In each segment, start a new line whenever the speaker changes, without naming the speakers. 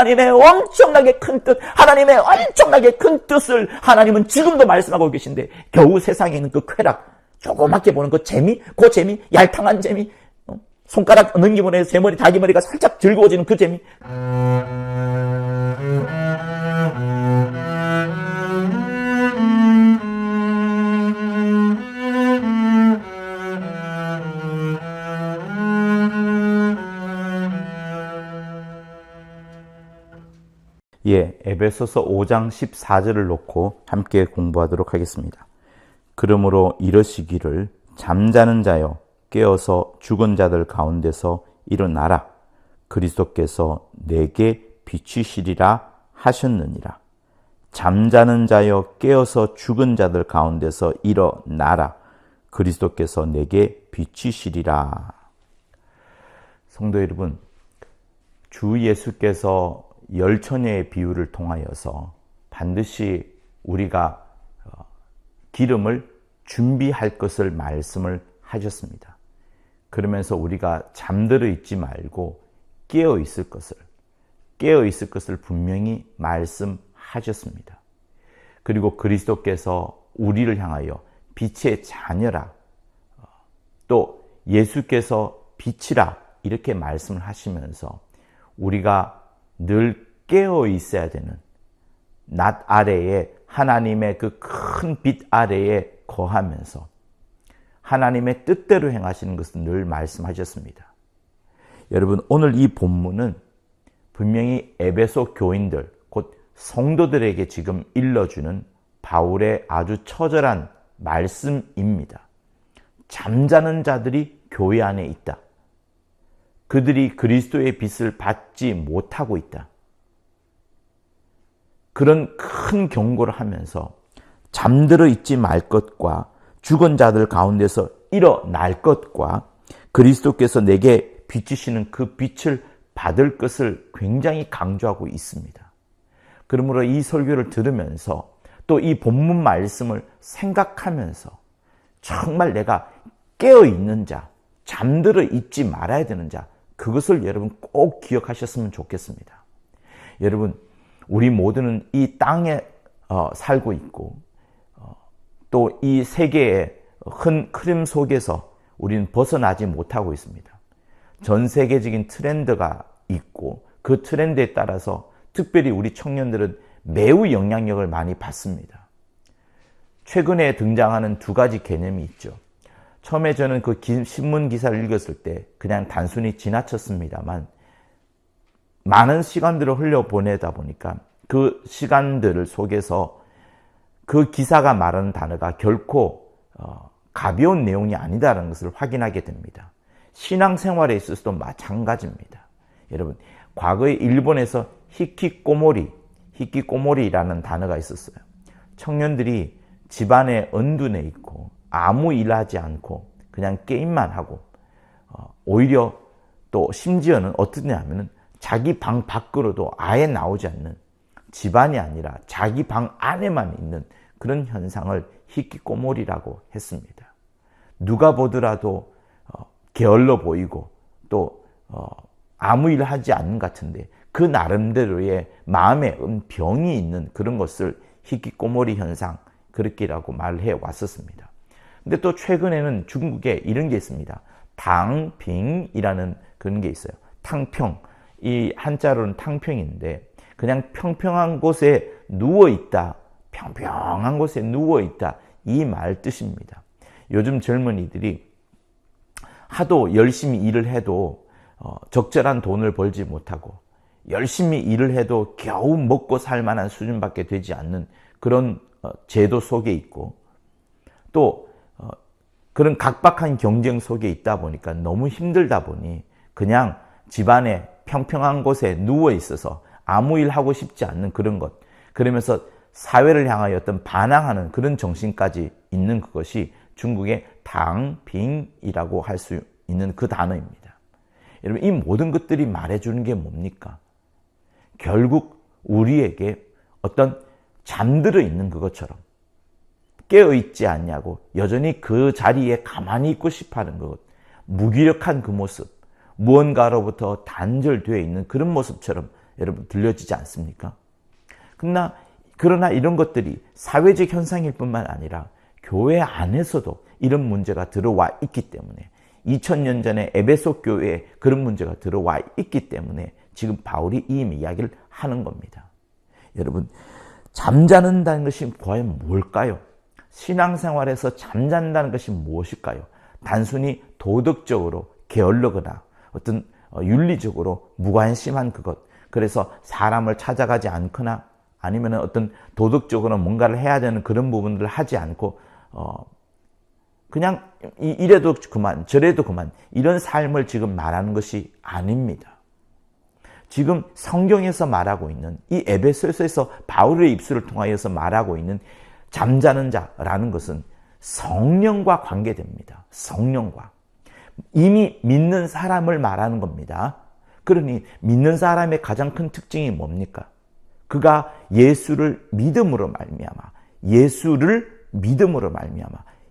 하나님의 엄청나게 큰 뜻, 하나님의 엄청나게 큰 뜻을 하나님은 지금도 말씀하고 계신데 겨우 세상에 있는 그 쾌락, 조그맣게 보는 그 재미, 얄탕한 재미, 손가락 넘기면 해서 제 머리, 닭이 머리가 살짝 즐거워지는 그 재미. 에베소서 5장 14절을 놓고 함께 공부하도록 하겠습니다. 그러므로 이러시기를 잠자는 자여 깨어서 죽은 자들 가운데서 일어나라. 그리스도께서 내게 비추시리라 하셨느니라. 잠자는 자여 깨어서 죽은 자들 가운데서 일어나라. 그리스도께서 내게 비추시리라. 성도 여러분, 주 예수께서 열처녀의 비유를 통하여서 반드시 우리가 기름을 준비할 것을 말씀을 하셨습니다. 그러면서 우리가 잠들어 있지 말고 깨어 있을 것을 분명히 말씀하셨습니다. 그리고 그리스도께서 우리를 향하여 빛의 자녀라, 또 예수께서 빛이라 이렇게 말씀을 하시면서 우리가 늘 깨어 있어야 되는 낮 아래에 하나님의 그 큰 빛 아래에 거하면서 하나님의 뜻대로 행하시는 것을 늘 말씀하셨습니다. 여러분, 오늘 이 본문은 분명히 에베소 교인들, 곧 성도들에게 지금 일러주는 바울의 아주 처절한 말씀입니다. 잠자는 자들이 교회 안에 있다. 그들이 그리스도의 빛을 받지 못하고 있다. 그런 큰 경고를 하면서 잠들어 있지 말 것과 죽은 자들 가운데서 일어날 것과 그리스도께서 내게 비추시는 그 빛을 받을 것을 굉장히 강조하고 있습니다. 그러므로 이 설교를 들으면서 또 이 본문 말씀을 생각하면서 정말 내가 깨어있는 자, 잠들어 있지 말아야 되는 자, 그것을 여러분 꼭 기억하셨으면 좋겠습니다. 여러분, 우리 모두는 이 땅에 살고 있고 또 이 세계의 흐름 속에서 우리는 벗어나지 못하고 있습니다. 전 세계적인 트렌드가 있고 그 트렌드에 따라서 특별히 우리 청년들은 매우 영향력을 많이 받습니다. 최근에 등장하는 두 가지 개념이 있죠. 처음에 저는 그 신문 기사를 읽었을 때 그냥 단순히 지나쳤습니다만 많은 시간들을 흘려보내다 보니까 그 시간들 속에서 그 기사가 말하는 단어가 결코 가벼운 내용이 아니다라는 것을 확인하게 됩니다. 신앙생활에 있어서도 마찬가지입니다. 여러분, 과거에 일본에서 히키꼬모리라는 단어가 있었어요. 청년들이 집안에 은둔해 있고 아무 일 하지 않고 그냥 게임만 하고 오히려 또 심지어는 어떠냐면은 자기 방 밖으로도 아예 나오지 않는, 집안이 아니라 자기 방 안에만 있는 그런 현상을 히키꼬모리라고 했습니다. 누가 보더라도 게을러 보이고 또 아무 일 하지 않는 것 같은데 그 나름대로의 마음에 병이 있는 그런 것을 히키꼬모리 현상, 그렇게라고 말해 왔었습니다. 근데 또 최근에는 중국에 이런 게 있습니다. 당빙이라는 그런 게 있어요. 탕평, 이 한자로는 탕평인데 그냥 평평한 곳에 누워있다, 평평한 곳에 누워있다, 이 말 뜻입니다. 요즘 젊은이들이 하도 열심히 일을 해도 적절한 돈을 벌지 못하고 열심히 일을 해도 겨우 먹고 살 만한 수준밖에 되지 않는 그런 제도 속에 있고 또 그런 각박한 경쟁 속에 있다 보니까 너무 힘들다 보니 그냥 집안에 평평한 곳에 누워 있어서 아무 일 하고 싶지 않는 그런 것, 그러면서 사회를 향하여 어떤 반항하는 그런 정신까지 있는 그것이 중국의 당빙이라고 할 수 있는 그 단어입니다. 여러분, 이 모든 것들이 말해주는 게 뭡니까? 결국 우리에게 어떤 잠들어 있는 그것처럼 깨어있지 않냐고 여전히 그 자리에 가만히 있고 싶어하는 것, 무기력한 그 모습, 무언가로부터 단절되어 있는 그런 모습처럼 여러분 들려지지 않습니까? 그러나 이런 것들이 사회적 현상일 뿐만 아니라 교회 안에서도 이런 문제가 들어와 있기 때문에 2000년 전에 에베소 교회에 그런 문제가 들어와 있기 때문에 지금 바울이 이 이야기를 하는 겁니다. 여러분, 잠자는다는 것이 과연 뭘까요? 신앙생활에서 잠잔다는 것이 무엇일까요? 단순히 도덕적으로 게을르거나 어떤 윤리적으로 무관심한 그것, 그래서 사람을 찾아가지 않거나 아니면 어떤 도덕적으로 뭔가를 해야 되는 그런 부분들을 하지 않고 그냥 이래도 그만 저래도 그만 이런 삶을 지금 말하는 것이 아닙니다. 지금 성경에서 말하고 있는 이 에베소서에서 바울의 입술을 통하여서 말하고 있는 잠자는 자라는 것은 성령과 관계됩니다. 성령과. 이미 믿는 사람을 말하는 겁니다. 그러니 믿는 사람의 가장 큰 특징이 뭡니까? 그가 예수를 믿음으로 말미암아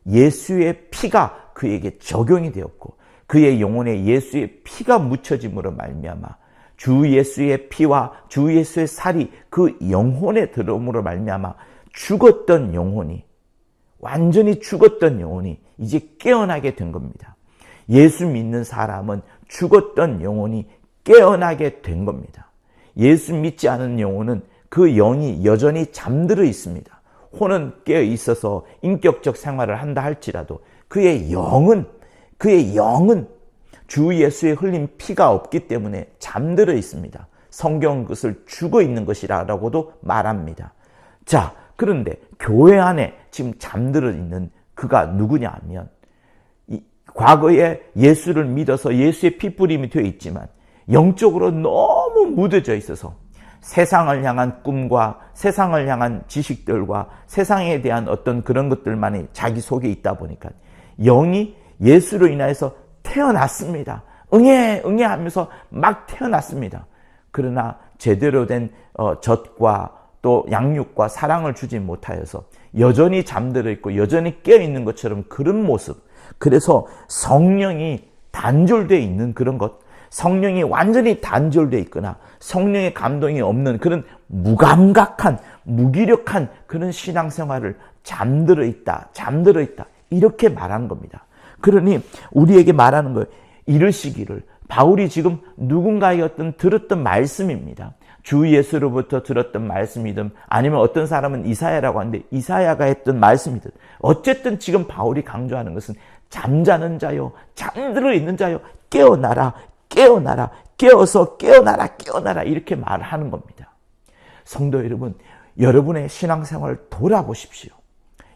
예수의 피가 그에게 적용이 되었고 그의 영혼에 예수의 피가 묻혀짐으로 말미암아 주 예수의 피와 주 예수의 살이 그 영혼에 들어옴으로 말미암아 죽었던 영혼이 완전히 죽었던 영혼이 이제 깨어나게 된 겁니다. 예수 믿는 사람은 죽었던 영혼이 깨어나게 된 겁니다. 예수 믿지 않은 영혼은 그 영이 여전히 잠들어 있습니다. 혼은 깨어 있어서 인격적 생활을 한다 할지라도 그의 영은 주 예수의 흘린 피가 없기 때문에 잠들어 있습니다. 성경은 그것을 죽어 있는 것이라고도 말합니다. 자, 그런데 교회 안에 지금 잠들어 있는 그가 누구냐 하면 과거에 예수를 믿어서 예수의 피뿌림이 되어 있지만 영적으로 너무 무뎌져 있어서 세상을 향한 꿈과 세상을 향한 지식들과 세상에 대한 어떤 그런 것들만이 자기 속에 있다 보니까 영이 예수로 인하여서 태어났습니다. 응애 하면서 막 태어났습니다. 그러나 제대로 된 젖과 또 양육과 사랑을 주지 못하여서 여전히 잠들어 있고 여전히 깨어 있는 것처럼 그런 모습. 그래서 성령이 단절되어 있는 그런 것, 성령이 완전히 단절되어 있거나 성령의 감동이 없는 그런 무감각한 무기력한 그런 신앙생활을 잠들어 있다 이렇게 말하는 겁니다. 그러니 우리에게 말하는 거예요. 이르시기를 바울이 지금 누군가의 어떤 들었던 말씀입니다. 주 예수로부터 들었던 말씀이든 아니면 어떤 사람은 이사야라고 하는데 이사야가 했던 말씀이든 어쨌든 지금 바울이 강조하는 것은 잠자는 자요 잠들어 있는 자요 깨어나라 깨어서 깨어나라 이렇게 말하는 겁니다. 성도 여러분, 여러분의 신앙생활을 돌아보십시오.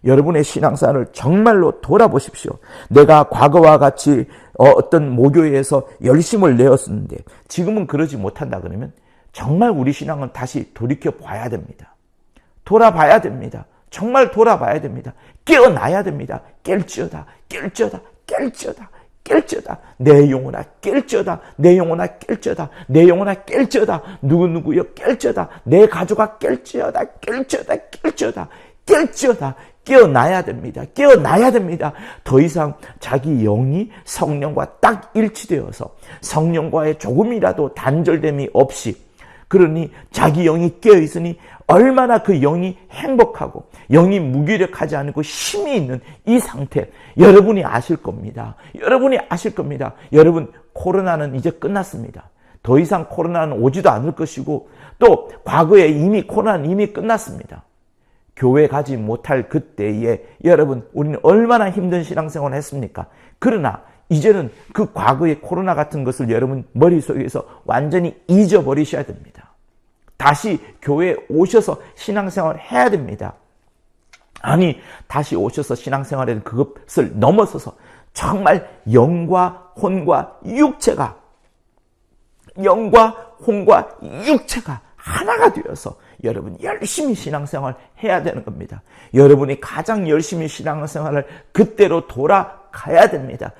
여러분의 신앙생활을 정말로 돌아보십시오. 내가 과거와 같이 어떤 모교회에서 열심을 내었는데 지금은 그러지 못한다 그러면 정말 우리 신앙은 다시 돌이켜 봐야 됩니다. 돌아봐야 됩니다. 정말 돌아봐야 됩니다. 깨어나야 됩니다. 깰지어다. 내 영혼아 깰지어다. 누구누구여 깰지어다. 내 가족아 깰지어다. 깨어나야 됩니다. 더 이상 자기 영이 성령과 딱 일치되어서 성령과의 조금이라도 단절됨이 없이 그러니 자기 영이 깨어있으니 얼마나 그 영이 행복하고 영이 무기력하지 않고 힘이 있는 이 상태 여러분이 아실 겁니다. 여러분 코로나는 이제 끝났습니다. 더 이상 코로나는 오지도 않을 것이고 또 과거에 코로나는 이미 끝났습니다. 교회 가지 못할 그때에 여러분 우리는 얼마나 힘든 신앙생활을 했습니까? 그러나 이제는 그 과거의 코로나 같은 것을 여러분 머릿속에서 완전히 잊어버리셔야 됩니다. 다시 교회에 오셔서 신앙생활을 해야 됩니다. 아니 다시 오셔서 신앙생활에는 그것을 넘어서서 정말 영과 혼과 육체가 하나가 되어서 여러분 열심히 신앙생활 해야 되는 겁니다. 여러분이 가장 열심히 신앙생활을 그때로 돌아가야 됩니다.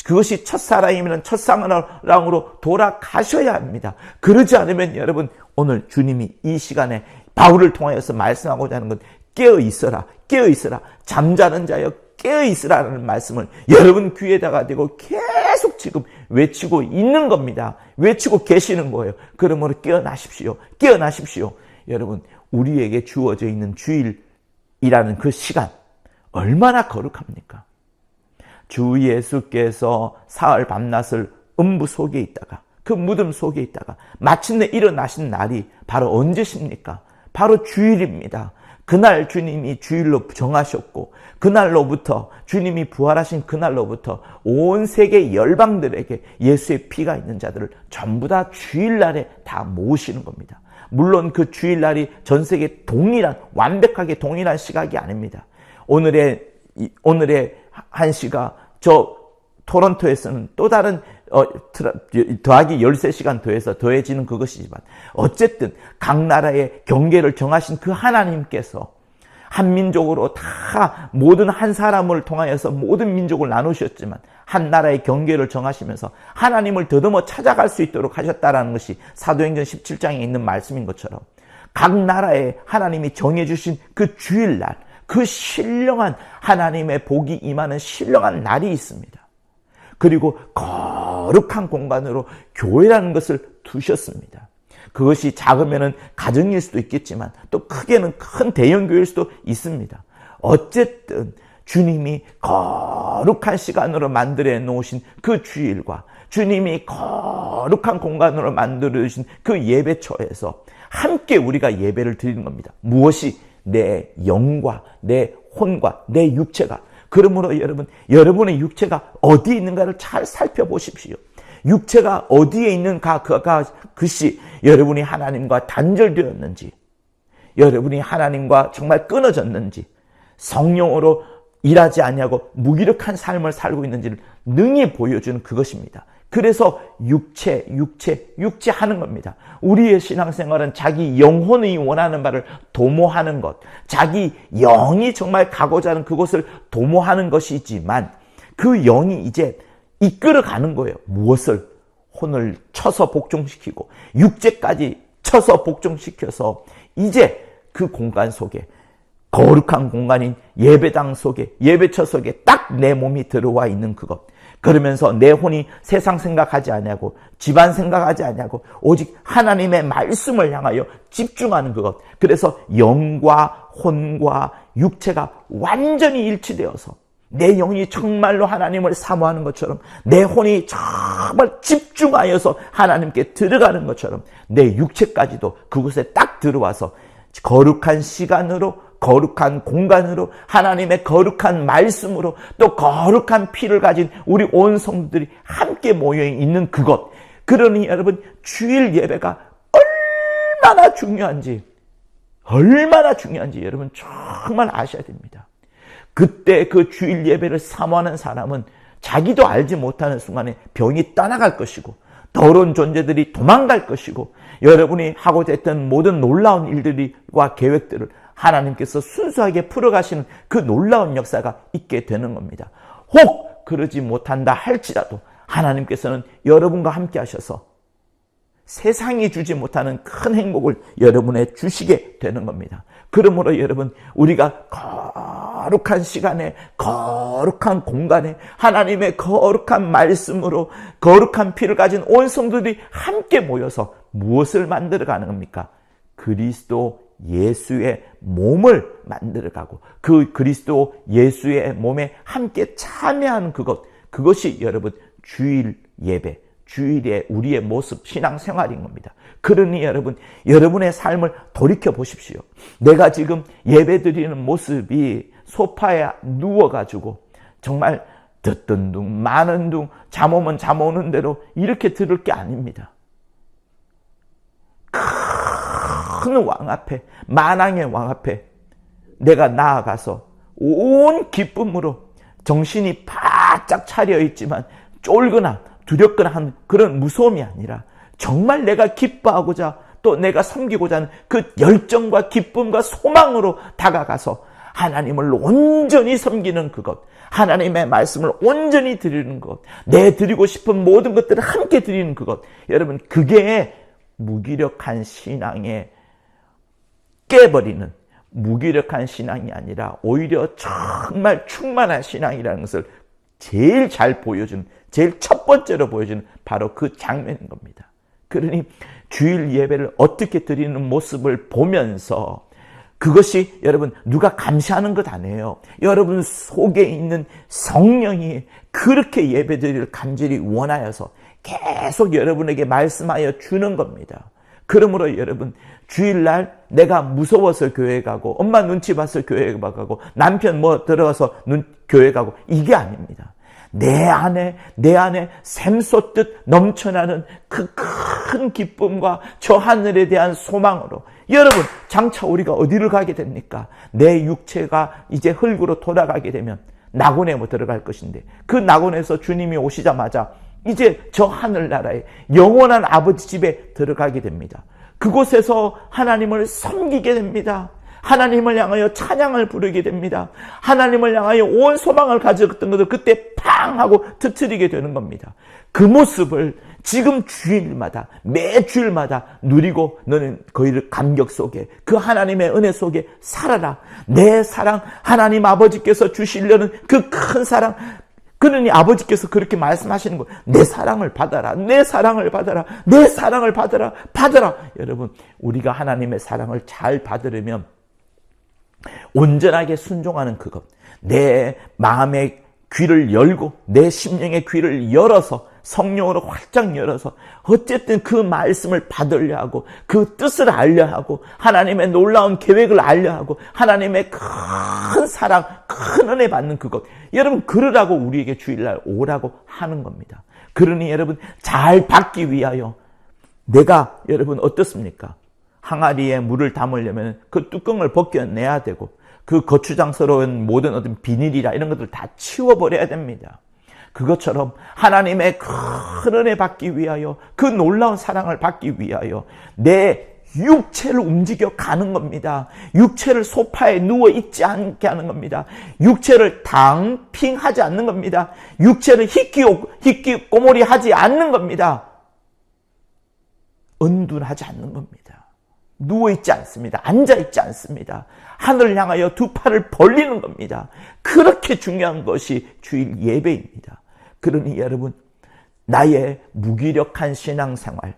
그것이 첫사랑이면 첫사랑으로 돌아가셔야 합니다. 그러지 않으면 여러분 오늘 주님이 이 시간에 바울을 통하여서 말씀하고자 하는 건 깨어 있어라 잠자는 자여 깨어 있으라는 말씀을 여러분 귀에다가 대고 계속 지금 외치고 있는 겁니다. 외치고 계시는 거예요. 그러므로 깨어나십시오. 깨어나십시오. 여러분, 우리에게 주어져 있는 주일이라는 그 시간 얼마나 거룩합니까? 주 예수께서 사흘 밤낮을 음부 속에 있다가, 그 무덤 속에 있다가 마침내 일어나신 날이 바로 언제십니까? 바로 주일입니다. 그날 주님이 주일로 정하셨고, 그날로부터 주님이 부활하신 그날로부터 온 세계 열방들에게 예수의 피가 있는 자들을 전부 다 주일날에 다 모으시는 겁니다. 물론 그 주일날이 전 세계 동일한, 완벽하게 동일한 시각이 아닙니다. 오늘의 한시가 저 토론토에서는 또 다른 더하기 13시간 더해지는 그것이지만, 어쨌든 각 나라의 경계를 정하신 그 하나님께서 한민족으로 다 모든 한 사람을 통하여서 모든 민족을 나누셨지만 한 나라의 경계를 정하시면서 하나님을 더듬어 찾아갈 수 있도록 하셨다라는 것이 사도행전 17장에 있는 말씀인 것처럼, 각 나라에 하나님이 정해주신 그 주일날, 그 신령한 하나님의 복이 임하는 신령한 날이 있습니다. 그리고 거룩한 공간으로 교회라는 것을 두셨습니다. 그것이 작으면 가정일 수도 있겠지만 또 크게는 큰 대형교회일 수도 있습니다. 어쨌든 주님이 거룩한 시간으로 만들어 놓으신 그 주일과 주님이 거룩한 공간으로 만들어 주신 그 예배처에서 함께 우리가 예배를 드리는 겁니다. 무엇이? 내 영과 내 혼과 내 육체가. 그러므로 여러분의 육체가 어디에 있는가를 잘 살펴보십시오. 육체가 어디에 있는가, 그것이 여러분이 하나님과 단절되었는지, 여러분이 하나님과 정말 끊어졌는지, 성령으로 일하지 아니하고 무기력한 삶을 살고 있는지를 능히 보여주는 그것입니다. 그래서 육체 하는 겁니다. 우리의 신앙생활은 자기 영혼이 원하는 바를 도모하는 것, 자기 영이 정말 가고자 하는 그곳을 도모하는 것이지만, 그 영이 이제 이끌어가는 거예요. 무엇을? 혼을 쳐서 복종시키고 육체까지 쳐서 복종시켜서 이제 그 공간 속에, 거룩한 공간인 예배당 속에, 예배처 속에 딱 내 몸이 들어와 있는 그것. 그러면서 내 혼이 세상 생각하지 아니하고 집안 생각하지 아니하고 오직 하나님의 말씀을 향하여 집중하는 그것. 그래서 영과 혼과 육체가 완전히 일치되어서 내 영이 정말로 하나님을 사모하는 것처럼, 내 혼이 정말 집중하여서 하나님께 들어가는 것처럼 내 육체까지도 그곳에 딱 들어와서 거룩한 시간으로, 거룩한 공간으로, 하나님의 거룩한 말씀으로, 또 거룩한 피를 가진 우리 온 성도들이 함께 모여 있는 그것. 그러니 여러분, 주일 예배가 얼마나 중요한지 여러분 정말 아셔야 됩니다. 그때 그 주일 예배를 사모하는 사람은 자기도 알지 못하는 순간에 병이 떠나갈 것이고, 더러운 존재들이 도망갈 것이고, 여러분이 하고자 했던 모든 놀라운 일들과 계획들을 하나님께서 순수하게 풀어가시는 그 놀라운 역사가 있게 되는 겁니다. 혹 그러지 못한다 할지라도 하나님께서는 여러분과 함께 하셔서 세상이 주지 못하는 큰 행복을 여러분에 주시게 되는 겁니다. 그러므로 여러분, 우리가 거룩한 시간에, 거룩한 공간에 하나님의 거룩한 말씀으로 거룩한 피를 가진 온 성도들이 함께 모여서 무엇을 만들어가는 겁니까? 그리스도 예수의 몸을 만들어가고 그 그리스도 예수의 몸에 함께 참여하는 그것이 여러분 주일 예배, 주일의 우리의 모습, 신앙생활인 겁니다. 그러니 여러분, 여러분의 삶을 돌이켜 보십시오. 내가 지금 예배 드리는 모습이 소파에 누워가지고 정말 듣던 둥 마는 둥 잠 오면 잠 오는 대로 이렇게 들을 게 아닙니다. 큰 왕 앞에, 만왕의 왕 앞에 내가 나아가서 온 기쁨으로 정신이 바짝 차려 있지만 쫄거나 두렵거나 하는 그런 무서움이 아니라 정말 내가 기뻐하고자 또 내가 섬기고자 하는 그 열정과 기쁨과 소망으로 다가가서 하나님을 온전히 섬기는 그것, 하나님의 말씀을 온전히 드리는 것, 내 드리고 싶은 모든 것들을 함께 드리는 그것. 여러분, 그게 무기력한 신앙에 깨버리는 무기력한 신앙이 아니라 오히려 정말 충만한 신앙이라는 것을 제일 잘 보여주는, 제일 첫 번째로 보여주는 바로 그 장면인 겁니다. 그러니 주일 예배를 어떻게 드리는 모습을 보면서 그것이 여러분 누가 감시하는 것 아니에요. 여러분 속에 있는 성령이 그렇게 예배드리기를 간절히 원하여서 계속 여러분에게 말씀하여 주는 겁니다. 그러므로 여러분 주일날 내가 무서워서 교회 가고 엄마 눈치 봐서 교회 가고 남편 뭐 들어가서 교회 가고 이게 아닙니다. 내 안에 샘솟듯 넘쳐나는 그 큰 기쁨과 저 하늘에 대한 소망으로 여러분 장차 우리가 어디를 가게 됩니까? 내 육체가 이제 흙으로 돌아가게 되면 낙원에 들어갈 것인데 그 낙원에서 주님이 오시자마자 이제 저 하늘나라에 영원한 아버지 집에 들어가게 됩니다. 그곳에서 하나님을 섬기게 됩니다. 하나님을 향하여 찬양을 부르게 됩니다. 하나님을 향하여 온 소망을 가졌던 것을 그때 팡 하고 터뜨리게 되는 겁니다. 그 모습을 지금 주일마다 매 주일마다 누리고 너는 거기를 감격 속에 그 하나님의 은혜 속에 살아라. 내 사랑 하나님 아버지께서 주시려는 그 큰 사랑 그러니 아버지께서 그렇게 말씀하시는 거예요. 내 사랑을 받아라. 내 사랑을 받아라. 내 사랑을 받아라. 받아라. 여러분 우리가 하나님의 사랑을 잘 받으려면 온전하게 순종하는 그것, 내 마음의 귀를 열고 내 심령의 귀를 열어서 성령으로 활짝 열어서 어쨌든 그 말씀을 받으려 하고 그 뜻을 알려 하고 하나님의 놀라운 계획을 알려 하고 하나님의 큰 사랑, 큰 은혜 받는 그것. 여러분 그러라고 우리에게 주일날 오라고 하는 겁니다. 그러니 여러분 잘 받기 위하여 내가 여러분 어떻습니까? 항아리에 물을 담으려면 그 뚜껑을 벗겨내야 되고 그 거추장스러운 모든 어떤 비닐이라 이런 것들 다 치워버려야 됩니다. 그것처럼 하나님의 큰 은혜 받기 위하여 그 놀라운 사랑을 받기 위하여 내 육체를 움직여 가는 겁니다. 육체를 소파에 누워 있지 않게 하는 겁니다. 육체를 당핑하지 않는 겁니다. 육체를 희끼꼬모리 하지 않는 겁니다. 은둔하지 않는 겁니다. 누워있지 않습니다. 앉아있지 않습니다. 하늘을 향하여 두 팔을 벌리는 겁니다. 그렇게 중요한 것이 주일 예배입니다. 그러니 여러분 나의 무기력한 신앙생활,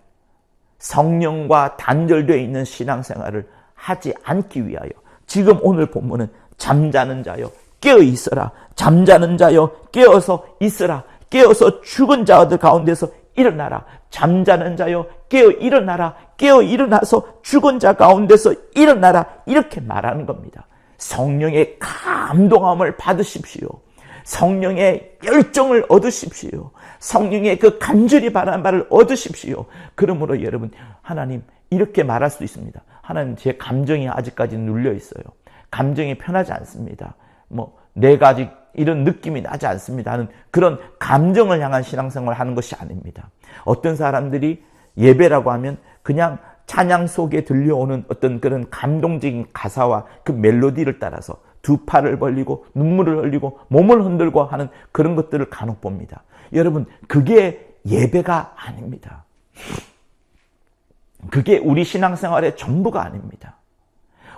성령과 단절되어 있는 신앙생활을 하지 않기 위하여 지금 오늘 본문은 잠자는 자여 깨어 있어라. 잠자는 자여 깨어서 있으라. 깨어서 죽은 자들 가운데서 일어나라. 잠자는 자여 깨어 일어나라. 깨어 일어나서 죽은 자 가운데서 일어나라. 이렇게 말하는 겁니다. 성령의 감동함을 받으십시오. 성령의 열정을 얻으십시오. 성령의 그 간절히 바라는 바를 얻으십시오. 그러므로 여러분 하나님 이렇게 말할 수도 있습니다. 하나님 제 감정이 아직까지 눌려 있어요. 감정이 편하지 않습니다. 내가 아직 이런 느낌이 나지 않습니다 하는 그런 감정을 향한 신앙생활을 하는 것이 아닙니다. 어떤 사람들이 예배라고 하면 그냥 찬양 속에 들려오는 어떤 그런 감동적인 가사와 그 멜로디를 따라서 두 팔을 벌리고 눈물을 흘리고 몸을 흔들고 하는 그런 것들을 간혹 봅니다. 여러분 그게 예배가 아닙니다. 그게 우리 신앙생활의 전부가 아닙니다.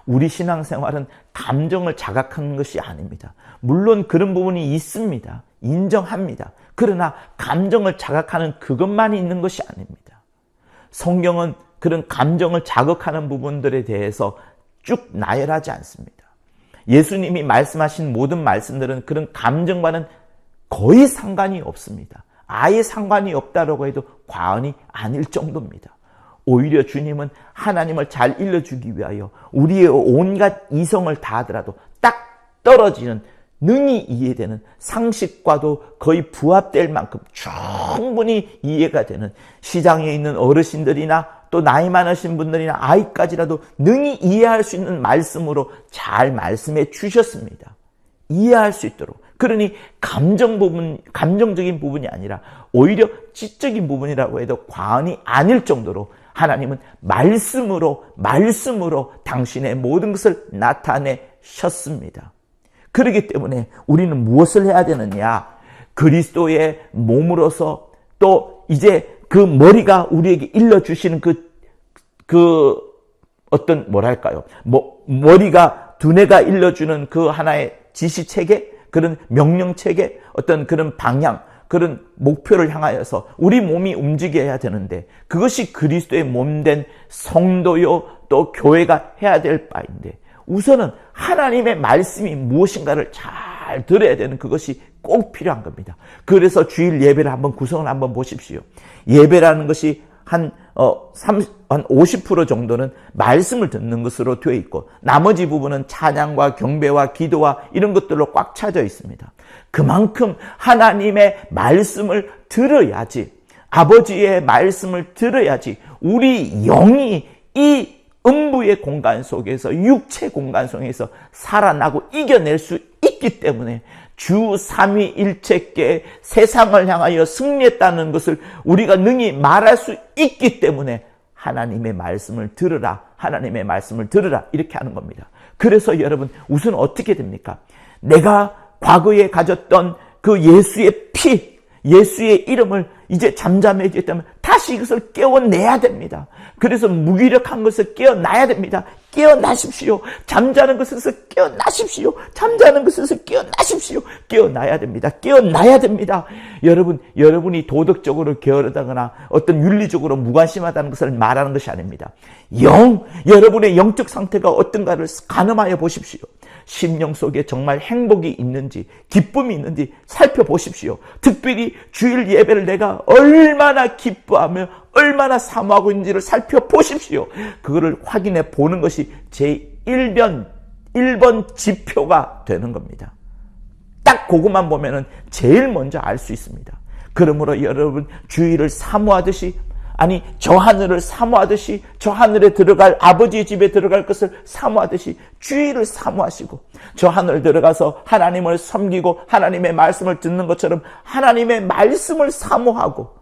우리 신앙생활은 감정을 자각하는 것이 아닙니다. 물론 그런 부분이 있습니다. 인정합니다. 그러나 감정을 자각하는 그것만이 있는 것이 아닙니다. 성경은 그런 감정을 자극하는 부분들에 대해서 쭉 나열하지 않습니다. 예수님이 말씀하신 모든 말씀들은 그런 감정과는 거의 상관이 없습니다. 아예 상관이 없다라고 해도 과언이 아닐 정도입니다. 오히려 주님은 하나님을 잘 일러주기 위하여 우리의 온갖 이성을 다하더라도 딱 떨어지는 능히 이해되는 상식과도 거의 부합될 만큼 충분히 이해가 되는 시장에 있는 어르신들이나 또 나이 많으신 분들이나 아이까지라도 능히 이해할 수 있는 말씀으로 잘 말씀해 주셨습니다. 이해할 수 있도록. 그러니 감정적인 부분이 아니라 오히려 지적인 부분이라고 해도 과언이 아닐 정도로 하나님은 말씀으로 당신의 모든 것을 나타내셨습니다. 그렇기 때문에 우리는 무엇을 해야 되느냐? 그리스도의 몸으로서 또 이제 그 머리가 우리에게 일러주시는 머리가 두뇌가 일러주는 그 하나의 지시체계, 그런 명령체계, 어떤 그런 방향, 그런 목표를 향하여서 우리 몸이 움직여야 되는데, 그것이 그리스도의 몸된 성도요 또 교회가 해야 될 바인데, 우선은 하나님의 말씀이 무엇인가를 잘 들어야 되는 그것이 꼭 필요한 겁니다. 그래서 주일 예배를 한번 구성을 한번 보십시오. 예배라는 것이 한 50% 정도는 말씀을 듣는 것으로 되어 있고, 나머지 부분은 찬양과 경배와 기도와 이런 것들로 꽉 차져 있습니다. 그만큼 하나님의 말씀을 들어야지, 아버지의 말씀을 들어야지 우리 영이 이 음부의 공간 속에서, 육체 공간 속에서 살아나고 이겨낼 수 있기 때문에 주 삼위일체께 세상을 향하여 승리했다는 것을 우리가 능히 말할 수 있기 때문에 하나님의 말씀을 들으라, 하나님의 말씀을 들으라, 이렇게 하는 겁니다. 그래서 여러분, 우선 어떻게 됩니까? 내가 과거에 가졌던 그 예수의 피, 예수의 이름을 이제 잠잠해졌다면 다시 이것을 깨어내야 됩니다. 그래서 무기력한 것을 깨어나야 됩니다. 깨어나십시오. 잠자는 것에서 깨어나십시오. 잠자는 것에서 깨어나십시오. 깨어나야 됩니다. 깨어나야 됩니다. 여러분이 도덕적으로 게으르다거나 어떤 윤리적으로 무관심하다는 것을 말하는 것이 아닙니다. 여러분의 영적 상태가 어떤가를 가늠하여 보십시오. 심령 속에 정말 행복이 있는지, 기쁨이 있는지 살펴보십시오. 특별히 주일 예배를 내가 얼마나 기뻐하며 얼마나 사모하고 있는지를 살펴보십시오. 그거를 확인해 보는 것이 제 1번 지표가 되는 겁니다. 딱 그것만 보면은 제일 먼저 알 수 있습니다. 그러므로 여러분, 주일을 사모하듯이, 아니 저 하늘을 사모하듯이, 저 하늘에 들어갈 아버지의 집에 들어갈 것을 사모하듯이 주일을 사모하시고, 저 하늘 들어가서 하나님을 섬기고 하나님의 말씀을 듣는 것처럼 하나님의 말씀을 사모하고,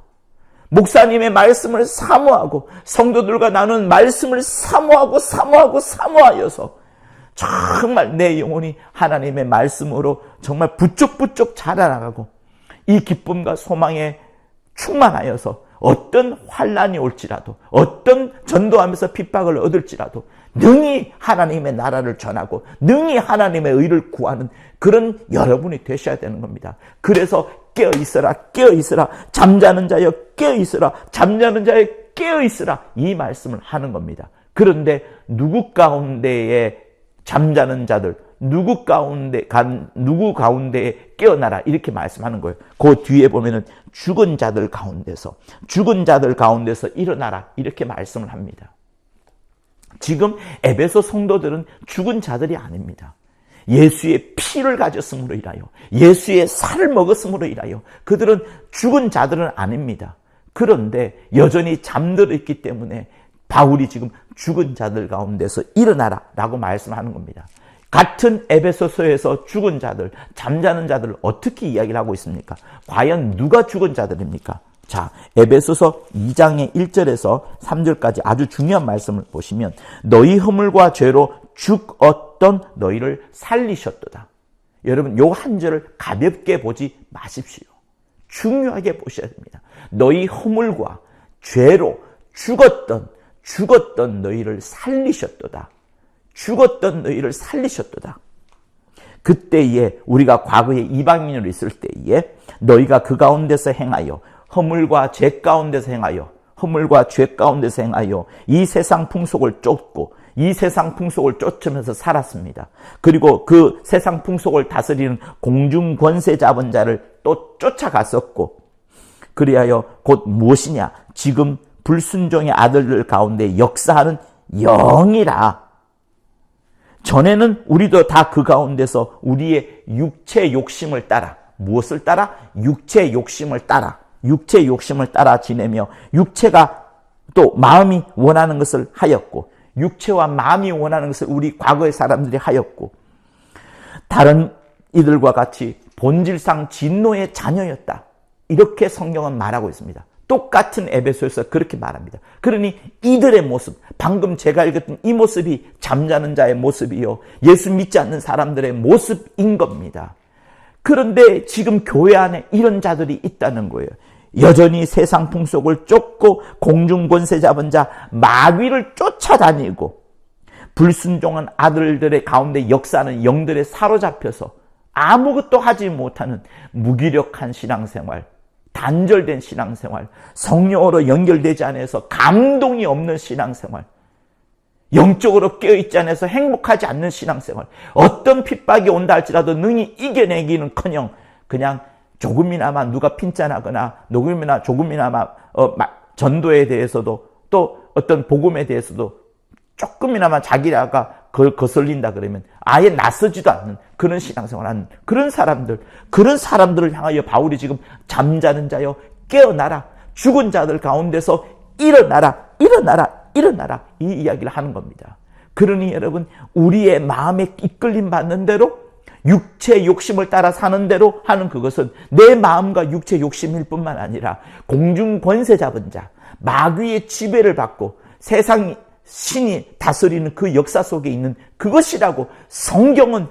목사님의 말씀을 사모하고, 성도들과 나눈 말씀을 사모하여서 정말 내 영혼이 하나님의 말씀으로 정말 부쩍부쩍 자라나가고, 이 기쁨과 소망에 충만하여서 어떤 환난이 올지라도, 어떤 전도하면서 핍박을 얻을지라도 능히 하나님의 나라를 전하고 능히 하나님의 의를 구하는 그런 여러분이 되셔야 되는 겁니다. 그래서 깨어있으라, 깨어있으라, 잠자는 자여 깨어있으라, 잠자는 자여 깨어있으라, 이 말씀을 하는 겁니다. 그런데 누구 가운데에 잠자는 자들, 누구 가운데에 깨어나라, 이렇게 말씀하는 거예요. 그 뒤에 보면은 죽은 자들 가운데서 일어나라, 이렇게 말씀을 합니다. 지금 에베소 성도들은 죽은 자들이 아닙니다. 예수의 피를 가졌음으로 인하여, 예수의 살을 먹었음으로 인하여 그들은 죽은 자들은 아닙니다. 그런데 여전히 잠들어 있기 때문에 바울이 지금 죽은 자들 가운데서 일어나라 라고 말씀하는 겁니다. 같은 에베소서에서 죽은 자들, 잠자는 자들을 어떻게 이야기를 하고 있습니까? 과연 누가 죽은 자들입니까? 자, 에베소서 2장의 1절에서 3절까지 아주 중요한 말씀을 보시면, 너희 허물과 죄로 죽었던 너희를 살리셨도다. 여러분, 요 한 절을 가볍게 보지 마십시오. 중요하게 보셔야 됩니다. 너희 허물과 죄로 죽었던 너희를 살리셨도다. 죽었던 너희를 살리셨도다. 그때에 우리가 과거에 이방인으로 있을 때에 너희가 그 가운데서 행하여 허물과 죄 가운데서 행하여 이 세상 풍속을 쫓고 이 세상 풍속을 쫓으면서 살았습니다. 그리고 그 세상 풍속을 다스리는 공중 권세 잡은 자를 또 쫓아갔었고, 그리하여 곧 무엇이냐? 지금 불순종의 아들들 가운데 역사하는 영이라. 전에는 우리도 다 그 가운데서 우리의 육체 욕심을 따라, 무엇을 따라? 육체 욕심을 따라 지내며, 육체가 또 마음이 원하는 것을 하였고, 육체와 마음이 원하는 것을 우리 과거의 사람들이 하였고, 다른 이들과 같이 본질상 진노의 자녀였다. 이렇게 성경은 말하고 있습니다. 똑같은 에베소에서 그렇게 말합니다. 그러니 이들의 모습, 방금 제가 읽었던 이 모습이 잠자는 자의 모습이요, 예수 믿지 않는 사람들의 모습인 겁니다. 그런데 지금 교회 안에 이런 자들이 있다는 거예요. 여전히 세상 풍속을 쫓고 공중 권세 잡은 자 마귀를 쫓아다니고, 불순종한 아들들의 가운데 역사하는 영들에 사로잡혀서 아무것도 하지 못하는 무기력한 신앙생활, 단절된 신앙생활, 성령으로 연결되지 않아서 감동이 없는 신앙생활, 영적으로 깨어있지 않아서 행복하지 않는 신앙생활, 어떤 핍박이 온다 할지라도 능히 이겨내기는커녕 그냥 조금이나마 누가 핀잔하거나 조금이나마 전도에 대해서도 또 어떤 복음에 대해서도 조금이나마 자기가 그걸 거슬린다 그러면 아예 나서지도 않는 그런 신앙생활하는 그런 사람들을 향하여 바울이 지금 잠자는 자여 깨어나라, 죽은 자들 가운데서 일어나라 이 이야기를 하는 겁니다. 그러니 여러분, 우리의 마음에 이끌림 받는 대로 육체 욕심을 따라 사는 대로 하는 그것은 내 마음과 육체 욕심일 뿐만 아니라 공중 권세 잡은 자, 마귀의 지배를 받고 세상 신이 다스리는 그 역사 속에 있는 그것이라고 성경은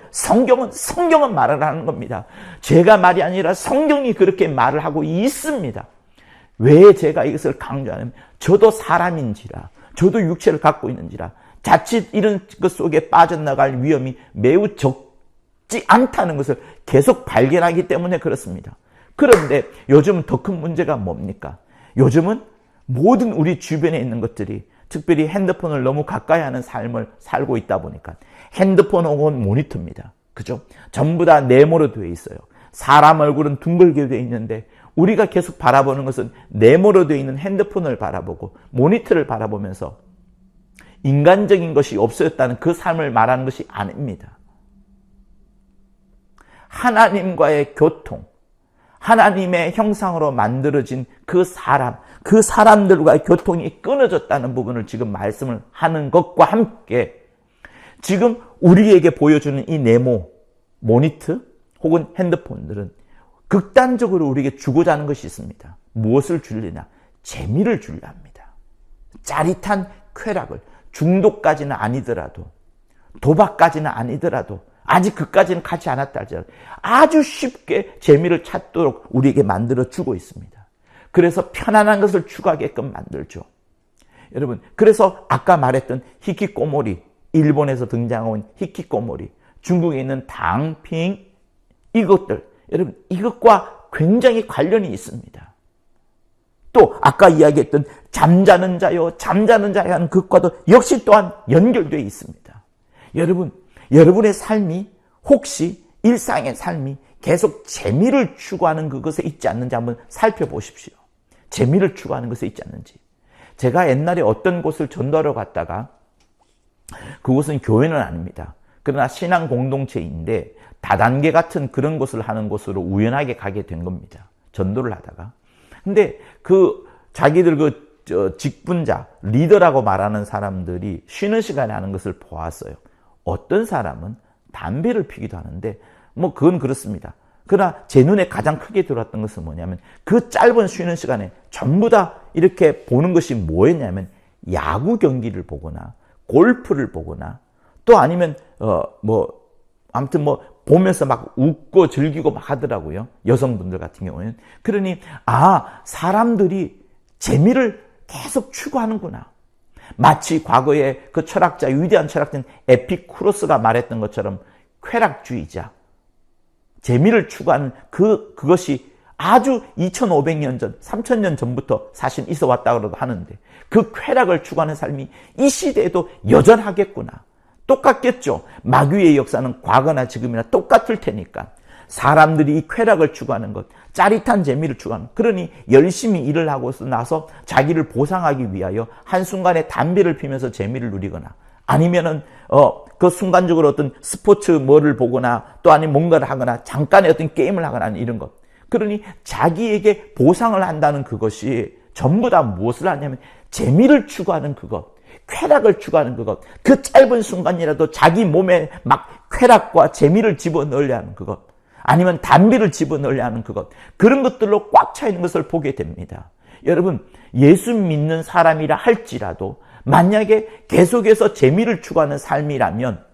말을 하는 겁니다. 제가 말이 아니라 성경이 그렇게 말을 하고 있습니다. 왜 제가 이것을 강조하냐면, 저도 사람인지라, 저도 육체를 갖고 있는지라, 자칫 이런 것 속에 빠져나갈 위험이 매우 적지 않다는 것을 계속 발견하기 때문에 그렇습니다. 그런데 요즘은 더 큰 문제가 뭡니까? 요즘은 모든 우리 주변에 있는 것들이, 특별히 핸드폰을 너무 가까이 하는 삶을 살고 있다 보니까 핸드폰 혹은 모니터입니다. 그죠? 전부 다 네모로 되어 있어요. 사람 얼굴은 둥글게 되어 있는데 우리가 계속 바라보는 것은 네모로 되어 있는 핸드폰을 바라보고 모니터를 바라보면서 인간적인 것이 없어졌다는 그 삶을 말하는 것이 아닙니다. 하나님과의 교통, 하나님의 형상으로 만들어진 그 사람들과의 교통이 끊어졌다는 부분을 지금 말씀을 하는 것과 함께 지금 우리에게 보여주는 이 네모, 모니터 혹은 핸드폰들은 극단적으로 우리에게 주고자 하는 것이 있습니다. 무엇을 주려냐? 재미를 주려 합니다. 짜릿한 쾌락을, 중독까지는 아니더라도, 도박까지는 아니더라도, 아직 그까지는 가지 않았다 할지라도 아주 쉽게 재미를 찾도록 우리에게 만들어주고 있습니다. 그래서 편안한 것을 추구하게끔 만들죠. 여러분, 그래서 아까 말했던 히키코모리, 일본에서 등장한 히키코모리, 중국에 있는 당핑, 이것들, 여러분, 이것과 굉장히 관련이 있습니다. 또 아까 이야기했던 잠자는 자요 하는 그것과도 역시 또한 연결되어 있습니다. 여러분의 삶이, 혹시 일상의 삶이 계속 재미를 추구하는 그것에 있지 않는지 한번 살펴보십시오. 재미를 추구하는 것에 있지 않는지. 제가 옛날에 어떤 곳을 전도하러 갔다가, 그곳은 교회는 아닙니다. 그러나 신앙 공동체인데 다단계 같은 그런 곳을 하는 곳으로 우연하게 가게 된 겁니다. 전도를 하다가. 근데 자기들 직분자, 리더라고 말하는 사람들이 쉬는 시간에 하는 것을 보았어요. 어떤 사람은 담배를 피기도 하는데 그건 그렇습니다. 그러나 제 눈에 가장 크게 들어왔던 것은 뭐냐면, 그 짧은 쉬는 시간에 전부 다 이렇게 보는 것이 뭐였냐면, 야구 경기를 보거나 골프를 보거나 또 아니면 보면서 막 웃고 즐기고 막 하더라고요. 여성분들 같은 경우에는. 그러니 사람들이 재미를 계속 추구하는구나. 마치 과거에 그 철학자, 위대한 철학자인 에피쿠로스가 말했던 것처럼 쾌락주의자, 재미를 추구하는 그것이 아주 2500년 전, 3000년 전부터 사실 있어 왔다고 하는데, 그 쾌락을 추구하는 삶이 이 시대에도 여전하겠구나. 똑같겠죠. 마귀의 역사는 과거나 지금이나 똑같을 테니까. 사람들이 이 쾌락을 추구하는 것, 짜릿한 재미를 추구하는 것, 그러니 열심히 일을 하고서 나서 자기를 보상하기 위하여 한순간에 담배를 피면서 재미를 누리거나, 아니면은 그 순간적으로 어떤 스포츠 뭐를 보거나 또 아니면 뭔가를 하거나 잠깐의 어떤 게임을 하거나 이런 것. 그러니 자기에게 보상을 한다는 그것이 전부 다 무엇을 하냐면 재미를 추구하는 그것, 쾌락을 추구하는 그것, 그 짧은 순간이라도 자기 몸에 막 쾌락과 재미를 집어넣으려 하는 그것, 아니면 담배를 집어넣으려 하는 그것, 그런 것들로 꽉 차 있는 것을 보게 됩니다. 여러분, 예수 믿는 사람이라 할지라도 만약에 계속해서 재미를 추구하는 삶이라면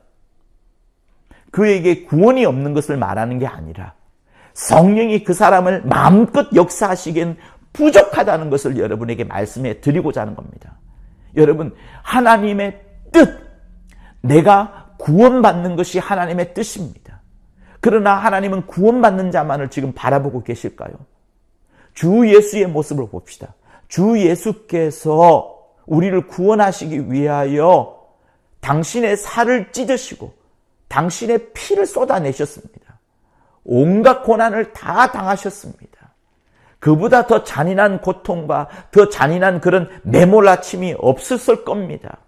그에게 구원이 없는 것을 말하는 게 아니라 성령이 그 사람을 마음껏 역사하시기엔 부족하다는 것을 여러분에게 말씀해 드리고자 하는 겁니다. 여러분, 하나님의 뜻, 내가 구원받는 것이 하나님의 뜻입니다. 그러나 하나님은 구원받는 자만을 지금 바라보고 계실까요? 주 예수의 모습을 봅시다. 주 예수께서 우리를 구원하시기 위하여 당신의 살을 찢으시고 당신의 피를 쏟아내셨습니다. 온갖 고난을 다 당하셨습니다. 그보다 더 잔인한 고통과 더 잔인한 그런 매몰아침이 없었을 겁니다.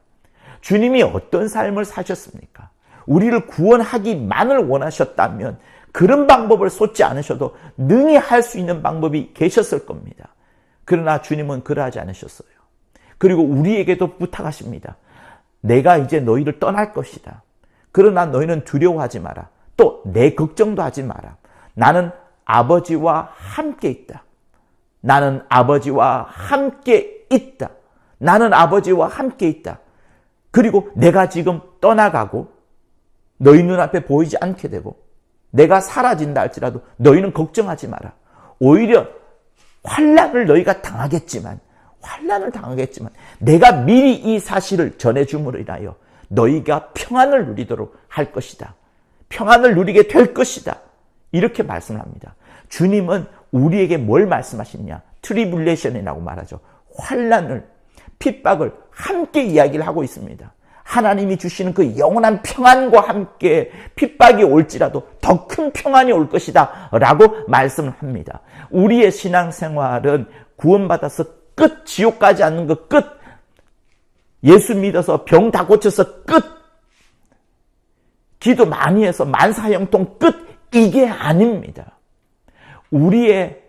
주님이 어떤 삶을 사셨습니까? 우리를 구원하기만을 원하셨다면 그런 방법을 쏟지 않으셔도 능히 할 수 있는 방법이 계셨을 겁니다. 그러나 주님은 그러하지 않으셨어요. 그리고 우리에게도 부탁하십니다. 내가 이제 너희를 떠날 것이다. 그러나 너희는 두려워하지 마라. 또 내 걱정도 하지 마라. 나는 아버지와 함께 있다. 나는 아버지와 함께 있다. 나는 아버지와 함께 있다. 그리고 내가 지금 떠나가고 너희 눈앞에 보이지 않게 되고 내가 사라진다 할지라도 너희는 걱정하지 마라. 오히려 환난을 너희가 당하겠지만 내가 미리 이 사실을 전해줌으로 인하여 너희가 평안을 누리도록 할 것이다. 평안을 누리게 될 것이다. 이렇게 말씀을 합니다. 주님은 우리에게 뭘 말씀하시느냐? 트리블레이션이라고 말하죠. 환난을, 핍박을 함께 이야기를 하고 있습니다. 하나님이 주시는 그 영원한 평안과 함께 핍박이 올지라도 더 큰 평안이 올 것이다 라고 말씀을 합니다. 우리의 신앙생활은 구원받아서 끝, 지옥 가지 않는 그 끝, 예수 믿어서 병 다 고쳐서 끝, 기도 많이 해서 만사형통 끝, 이게 아닙니다. 우리의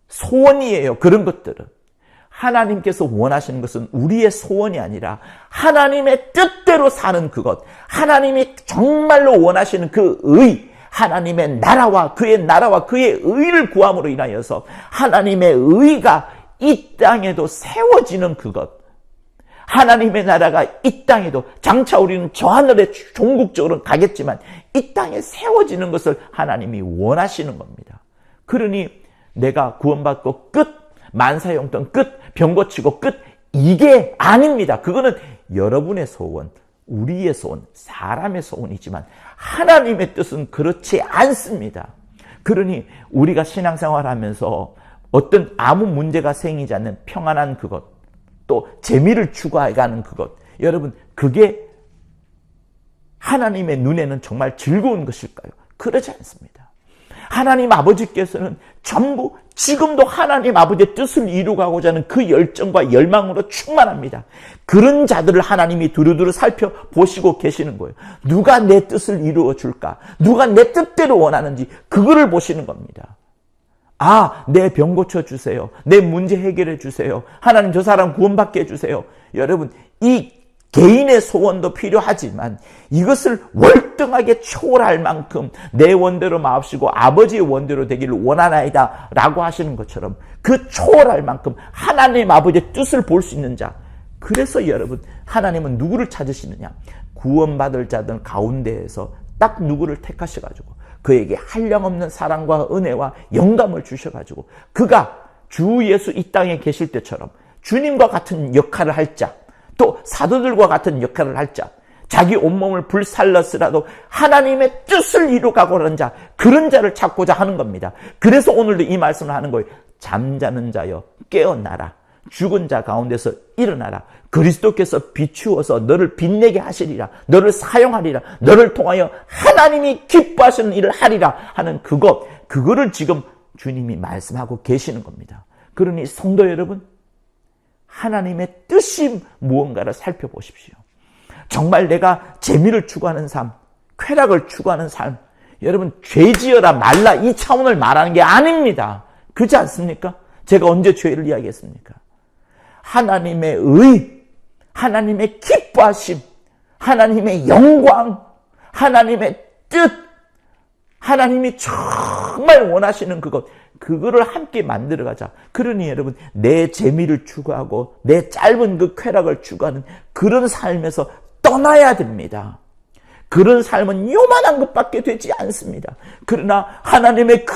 소원이에요. 그런 것들은. 하나님께서 원하시는 것은 우리의 소원이 아니라 하나님의 뜻대로 사는 그것, 하나님이 정말로 원하시는 그 의, 하나님의 나라와 그의 의를 구함으로 인하여서 하나님의 의가 이 땅에도 세워지는 그것, 하나님의 나라가 이 땅에도, 장차 우리는 저 하늘의 종국적으로 가겠지만 이 땅에 세워지는 것을 하나님이 원하시는 겁니다. 그러니 내가 구원받고 끝, 만사형통 끝, 병 고치고 끝, 이게 아닙니다. 그거는 여러분의 소원, 우리의 소원, 사람의 소원이지만 하나님의 뜻은 그렇지 않습니다. 그러니 우리가 신앙생활하면서 어떤 아무 문제가 생기지 않는 평안한 그것, 또 재미를 추구해가는 그것, 여러분 그게 하나님의 눈에는 정말 즐거운 것일까요? 그러지 않습니다. 하나님 아버지께서는 전부 지금도 하나님 아버지의 뜻을 이루고자 하는 그 열정과 열망으로 충만합니다. 그런 자들을 하나님이 두루두루 살펴보시고 계시는 거예요. 누가 내 뜻을 이루어 줄까? 누가 내 뜻대로 원하는지 그거를 보시는 겁니다. 아, 내 병 고쳐주세요. 내 문제 해결해 주세요. 하나님 저 사람 구원받게 해주세요. 여러분, 이 개인의 소원도 필요하지만 이것을 월등하게 초월할 만큼 내 원대로 마옵시고 아버지의 원대로 되기를 원하나이다 라고 하시는 것처럼 그 초월할 만큼 하나님 아버지의 뜻을 볼 수 있는 자, 그래서 여러분 하나님은 누구를 찾으시느냐? 구원받을 자들 가운데에서 딱 누구를 택하셔가지고 그에게 한량없는 사랑과 은혜와 영감을 주셔가지고 그가 주 예수 이 땅에 계실 때처럼 주님과 같은 역할을 할 자, 또 사도들과 같은 역할을 할 자, 자기 온몸을 불살랐으라도 하나님의 뜻을 이루가고 하는 자, 그런 자를 찾고자 하는 겁니다. 그래서 오늘도 이 말씀을 하는 거예요. 잠자는 자여 깨어나라. 죽은 자 가운데서 일어나라. 그리스도께서 비추어서 너를 빛내게 하시리라. 너를 사용하리라. 너를 통하여 하나님이 기뻐하시는 일을 하리라 하는 그거를 지금 주님이 말씀하고 계시는 겁니다. 그러니 성도 여러분, 하나님의 뜻이 무언가를 살펴보십시오. 정말 내가 재미를 추구하는 삶, 쾌락을 추구하는 삶, 여러분 죄지어라 말라 이 차원을 말하는 게 아닙니다. 그렇지 않습니까? 제가 언제 죄를 이야기했습니까? 하나님의 의, 하나님의 기뻐하심, 하나님의 영광, 하나님의 뜻, 하나님이 정말 원하시는 그거를 함께 만들어가자. 그러니 여러분 내 재미를 추구하고 내 짧은 그 쾌락을 추구하는 그런 삶에서 떠나야 됩니다. 그런 삶은 요만한 것밖에 되지 않습니다. 그러나 하나님의 큰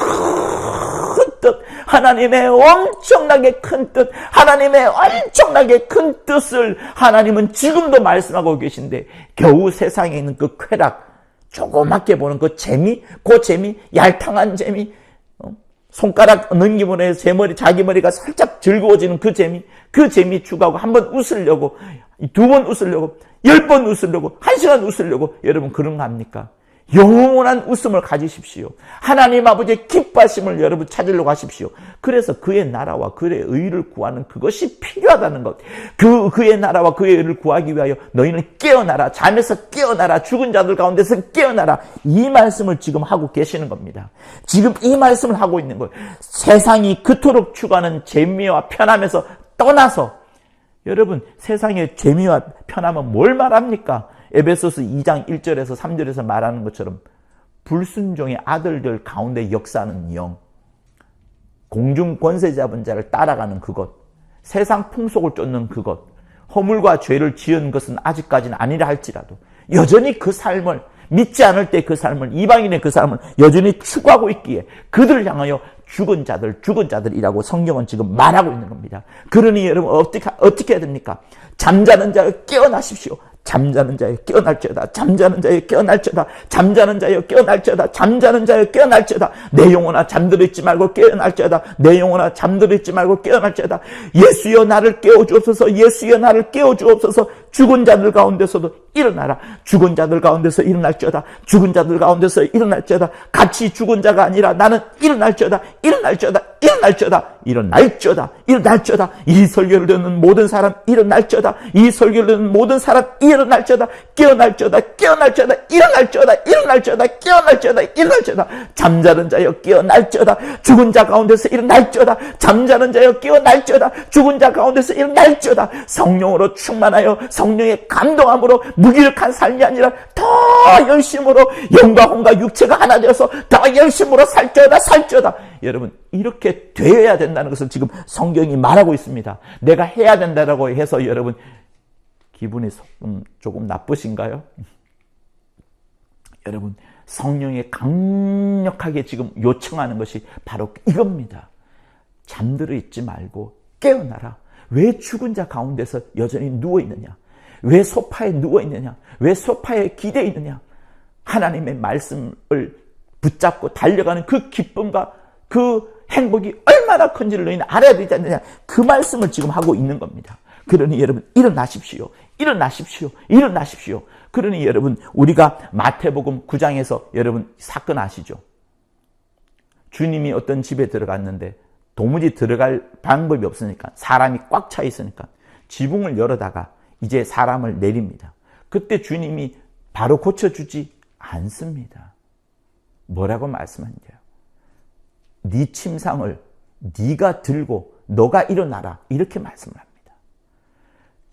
뜻, 하나님의 엄청나게 큰 뜻, 하나님의 엄청나게 큰 뜻을 하나님은 지금도 말씀하고 계신데 겨우 세상에 있는 그 쾌락, 조그맣게 보는 그 재미, 얄탕한 재미, 손가락 넘기면 해서 자기 머리가 살짝 즐거워지는 그 재미 추구하고 한 번 웃으려고, 2번 웃으려고, 10번 웃으려고, 1시간 웃으려고, 여러분 그런 거 합니까? 영원한 웃음을 가지십시오. 하나님 아버지의 기뻐하심을 여러분 찾으려고 하십시오. 그래서 그의 나라와 그의 의를 구하는 그것이 필요하다는 것. 그의 나라와 그의 의를 구하기 위하여 너희는 깨어나라. 잠에서 깨어나라. 죽은 자들 가운데서 깨어나라. 이 말씀을 지금 하고 계시는 겁니다. 지금 이 말씀을 하고 있는 거예요. 세상이 그토록 추구하는 재미와 편함에서 떠나서, 여러분 세상의 재미와 편함은 뭘 말합니까? 에베소서 2장 1절에서 3절에서 말하는 것처럼 불순종의 아들들 가운데 역사하는 영, 공중 권세 잡은 자를 따라가는 그것, 세상 풍속을 쫓는 그것, 허물과 죄를 지은 것은 아직까지는 아니라 할지라도 여전히 그 삶을, 믿지 않을 때 그 삶을, 이방인의 그 삶을 여전히 추구하고 있기에 그들을 향하여 죽은 자들이라고 성경은 지금 말하고 있는 겁니다. 그러니 여러분 어떻게 해야 됩니까? 잠자는 자여 깨어나십시오. 잠자는 자여 깨어날지어다. 잠자는 자여 깨어날지어다. 잠자는 자여 깨어날지어다. 잠자는 자여 깨어날지어다. 내 영혼아 잠들어 있지 말고 깨어날지어다. 내 영혼아 잠들어 있지 말고 깨어날지어다. 예수여 나를 깨워주옵소서. 예수여 나를 깨워주옵소서. 죽은 자들 가운데서도 일어나라. 죽은 자들 가운데서 일어날지어다. 죽은 자들 가운데서 일어날지어다. 같이 죽은 자가 아니라 나는 일어날지어다. 일어날지어다. 일어날지어다. 일어날지어다. 일어날지어다. 이 설교를 듣는 모든 사람 일어날지어다. 이 설교를 듣는 모든 사람 일어날지어다. 깨어날지어다. 깨어날지어다. 일어날지어다. 일어날지어다. 깨어날지어다. 일어날지어다. 잠자는 자여 깨어날지어다. 죽은 자 가운데서 일어날지어다. 잠자는 자여 깨어날지어다. 죽은 자 가운데서 일어날지어다. 성령으로 충만하여 성령의 감동함으로 무기력한 삶이 아니라 더 열심으로 영과 혼과 육체가 하나 되어서 더 열심으로 살지어다. 여러분 이렇게 되어야 된다는 것을 지금 성경이 말하고 있습니다. 내가 해야 된다라고 해서 여러분 기분이 조금 나쁘신가요? 여러분 성령이 강력하게 지금 요청하는 것이 바로 이겁니다. 잠들어 있지 말고 깨어나라. 왜 죽은 자 가운데서 여전히 누워있느냐? 왜 소파에 누워있느냐? 왜 소파에 기대어 있느냐? 하나님의 말씀을 붙잡고 달려가는 그 기쁨과 그 행복이 얼마나 큰지를 너희는 알아야 되지 않느냐? 그 말씀을 지금 하고 있는 겁니다. 그러니 여러분 일어나십시오. 일어나십시오. 일어나십시오. 그러니 여러분 우리가 마태복음 9장에서 여러분 사건 아시죠? 주님이 어떤 집에 들어갔는데 도무지 들어갈 방법이 없으니까 사람이 꽉 차 있으니까 지붕을 열어다가 이제 사람을 내립니다. 그때 주님이 바로 고쳐주지 않습니다. 뭐라고 말씀하는데요? 네 침상을 네가 들고 너가 일어나라 이렇게 말씀을 합니다.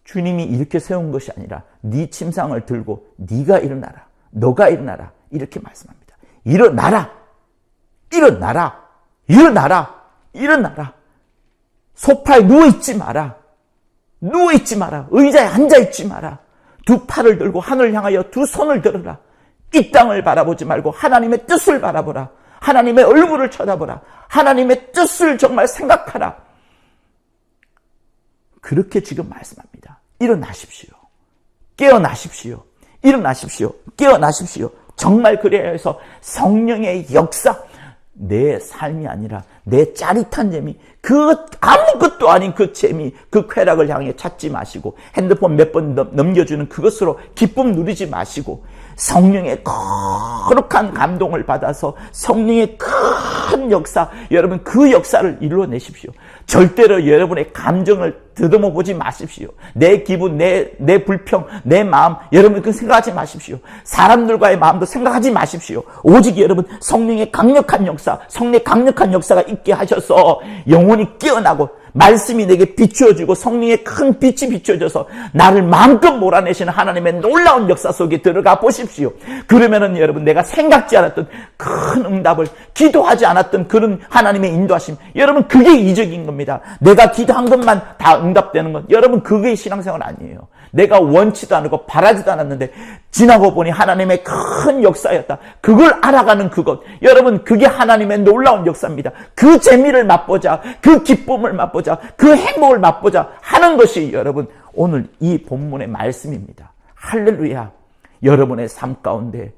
주님이 이렇게 세운 것이 아니라 네 침상을 들고 네가 일어나라. 너가 일어나라. 이렇게 말씀합니다. 일어나라. 일어나라. 일어나라. 일어나라. 소파에 누워있지 마라. 누워있지 마라. 의자에 앉아있지 마라. 두 팔을 들고 하늘을 향하여 두 손을 들어라. 이 땅을 바라보지 말고 하나님의 뜻을 바라보라. 하나님의 얼굴을 쳐다보라. 하나님의 뜻을 정말 생각하라. 그렇게 지금 말씀합니다. 일어나십시오. 깨어나십시오. 일어나십시오. 깨어나십시오. 정말 그래야 해서 성령의 역사, 내 삶이 아니라 내 짜릿한 재미, 그 아무것도 아닌 그 재미, 그 쾌락을 향해 찾지 마시고 핸드폰 몇 번 넘겨주는 그것으로 기쁨 누리지 마시고 성령의 거룩한 감동을 받아서 성령의 큰 역사, 여러분 그 역사를 이루어내십시오. 절대로 여러분의 감정을 더듬어 보지 마십시오. 내 기분, 내 불평, 내 마음, 여러분 그 생각하지 마십시오. 사람들과의 마음도 생각하지 마십시오. 오직 여러분 성령의 강력한 역사, 성령의 강력한 역사가 있게 하셔서 영혼이 깨어나고 말씀이 내게 비추어지고 성령의 큰 빛이 비추어져서 나를 마음껏 몰아내시는 하나님의 놀라운 역사 속에 들어가 보십시오. 그러면은 여러분 내가 생각지 않았던 큰 응답을, 기도하지 않았던 그런 하나님의 인도하심, 여러분 그게 이적인 겁니다. 내가 기도한 것만 다 응답되는 것, 여러분 그게 신앙생활 아니에요. 내가 원치도 않고 바라지도 않았는데 지나고 보니 하나님의 큰 역사였다. 그걸 알아가는 그것, 여러분 그게 하나님의 놀라운 역사입니다. 그 재미를 맛보자, 그 기쁨을 맛보자, 그 행복을 맛보자 하는 것이 여러분 오늘 이 본문의 말씀입니다. 할렐루야. 여러분의 삶 가운데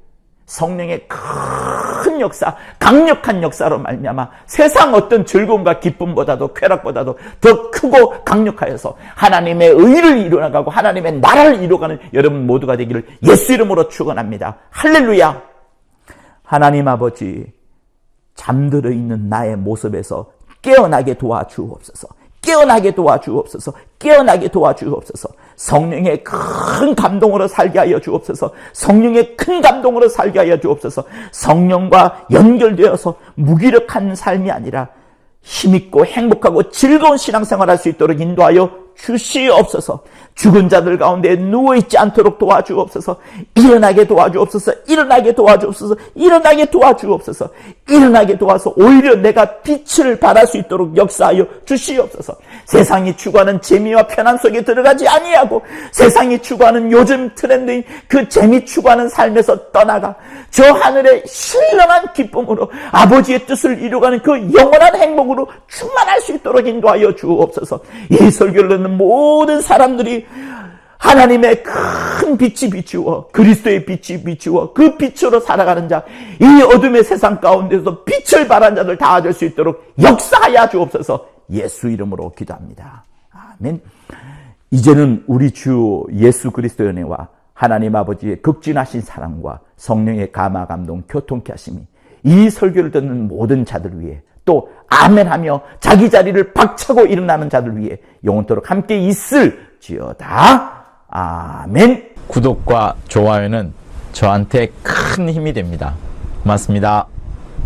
성령의 큰 역사, 강력한 역사로 말미암아 세상 어떤 즐거움과 기쁨보다도 쾌락보다도 더 크고 강력하여서 하나님의 의를 이루어가고 하나님의 나라를 이루어가는 여러분 모두가 되기를 예수 이름으로 축원합니다. 할렐루야. 하나님 아버지, 잠들어 있는 나의 모습에서 깨어나게 도와주옵소서. 깨어나게 도와주옵소서. 깨어나게 도와주옵소서. 성령의 큰 감동으로 살게 하여 주옵소서. 성령의 큰 감동으로 살게 하여 주옵소서. 성령과 연결되어서 무기력한 삶이 아니라 힘있고 행복하고 즐거운 신앙생활을 할 수 있도록 인도하여 주시옵소서. 죽은 자들 가운데 누워있지 않도록 도와주옵소서. 일어나게 도와주옵소서. 일어나게 도와주옵소서. 일어나게 도와주옵소서. 일어나게 도와서 오히려 내가 빛을 발할 수 있도록 역사하여 주시옵소서. 세상이 추구하는 재미와 편안 속에 들어가지 아니하고 세상이 추구하는 요즘 트렌드인 그 재미 추구하는 삶에서 떠나가 저 하늘의 신령한 기쁨으로 아버지의 뜻을 이루어가는 그 영원한 행복으로 충만할 수 있도록 인도하여 주옵소서. 이 설교를 듣는 모든 사람들이 하나님의 큰 빛이 비추어 그리스도의 빛이 비추어 그 빛으로 살아가는 자, 이 어둠의 세상 가운데서 빛을 발한 자들 다 얻을 수 있도록 역사하여 주옵소서. 예수 이름으로 기도합니다. 아멘. 이제는 우리 주 예수 그리스도의 은혜와 하나님 아버지의 극진하신 사랑과 성령의 감화 감동 교통케 하심이 이 설교를 듣는 모든 자들 위해 또 아멘하며 자기 자리를 박차고 일어나는 자들 위해 영원토록 함께 있을지어다. 아멘. 구독과 좋아요는 저한테 큰 힘이 됩니다. 고맙습니다.